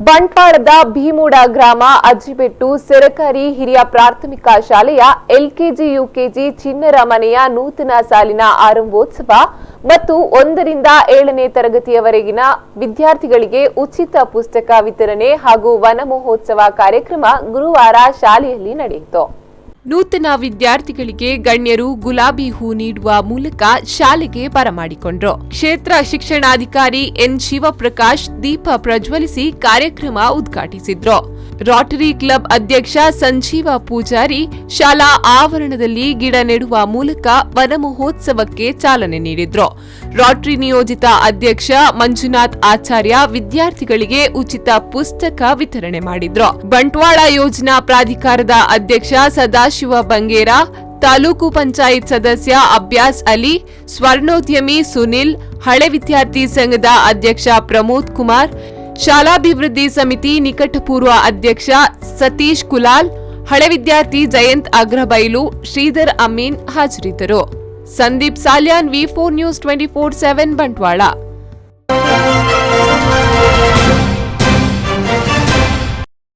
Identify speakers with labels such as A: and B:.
A: ಬಂಟ್ವಾಳದ ಭೀಮೂಡ ಗ್ರಾಮ ಅಜ್ಜಿಬೆಟ್ಟು ಸರಕಾರಿ ಹಿರಿಯ ಪ್ರಾಥಮಿಕ ಶಾಲೆಯ ಎಲ್ಕೆಜಿ ಯುಕೆಜಿ ಚಿಣ್ಣರ ಮನೆಯ ನೂತನ ಸಾಲಿನ ಆರಂಭೋತ್ಸವ ಮತ್ತು 1 ರಿಂದ 7ನೇ ತರಗತಿಯವರೆಗಿನ ವಿದ್ಯಾರ್ಥಿಗಳಿಗೆ ಉಚಿತ ಪುಸ್ತಕ ವಿತರಣೆ ಹಾಗೂ ವನ ಮಹೋತ್ಸವ ಕಾರ್ಯಕ್ರಮ ಗುರುವಾರ ಶಾಲೆಯಲ್ಲಿ ನಡೆಯಿತು. ನೂತನ ವಿದ್ಯಾರ್ಥಿಗಳಿಗೆ ಗಣ್ಯರು ಗುಲಾಬಿ ಹೂ ನೀಡುವ ಮೂಲಕ ಶಾಲೆಗೆ ಬರಮಾಡಿಕೊಂಡರು. ಕ್ಷೇತ್ರ ಶಿಕ್ಷಣಾಧಿಕಾರಿ ಎನ್ ಶಿವಪ್ರಕಾಶ್ ದೀಪ ಪ್ರಜ್ವಲಿಸಿ ಕಾರ್ಯಕ್ರಮ ಉದ್ಘಾಟಿಸಿದ್ರು. ರೋಟರಿ ಕ್ಲಬ್ ಅಧ್ಯಕ್ಷ ಸಂಜೀವ ಪೂಜಾರಿ ಶಾಲಾ ಆವರಣದಲ್ಲಿ ಗಿಡ ನೆಡುವ ಮೂಲಕ ವನ ಮಹೋತ್ಸವಕ್ಕೆ ಚಾಲನೆ ನೀಡಿದ್ರು. ರೋಟರಿ ನಿಯೋಜಿತ ಅಧ್ಯಕ್ಷ ಮಂಜುನಾಥ್ ಆಚಾರ್ಯ ವಿದ್ಯಾರ್ಥಿಗಳಿಗೆ ಉಚಿತ ಪುಸ್ತಕ ವಿತರಣೆ ಮಾಡಿದ್ರು. ಬಂಟ್ವಾಳ ಯೋಜನಾ ಪ್ರಾಧಿಕಾರದ ಅಧ್ಯಕ್ಷ ಸದಾಶಿವ ಬಂಗೇರ, ತಾಲೂಕು ಪಂಚಾಯತ್ ಸದಸ್ಯ ಅಬ್ಯಾಸ್ ಅಲಿ, ಸ್ವರ್ಣೋದ್ಯಮಿ ಸುನಿಲ್, ಹಳೆ ವಿದ್ಯಾರ್ಥಿ ಸಂಘದ ಅಧ್ಯಕ್ಷ ಪ್ರಮೋದ್ ಕುಮಾರ್, ಶಾಲಾಭಿವೃದ್ಧಿ ಸಮಿತಿ ನಿಕಟಪೂರ್ವ ಅಧ್ಯಕ್ಷ ಸತೀಶ್ ಕುಲಾಲ್, ಹಳೆ ವಿದ್ಯಾರ್ಥಿ ಜಯಂತ್ ಅಗ್ರಬೈಲು, ಶ್ರೀಧರ್ ಅಮೀನ್ ಹಾಜರಿದ್ದರು. ಸಂದೀಪ್ ಸಾಲ್ಯಾನ್, ವಿ4 ನ್ಯೂಸ್ 24/7 ಬಂಟ್ವಾಳ.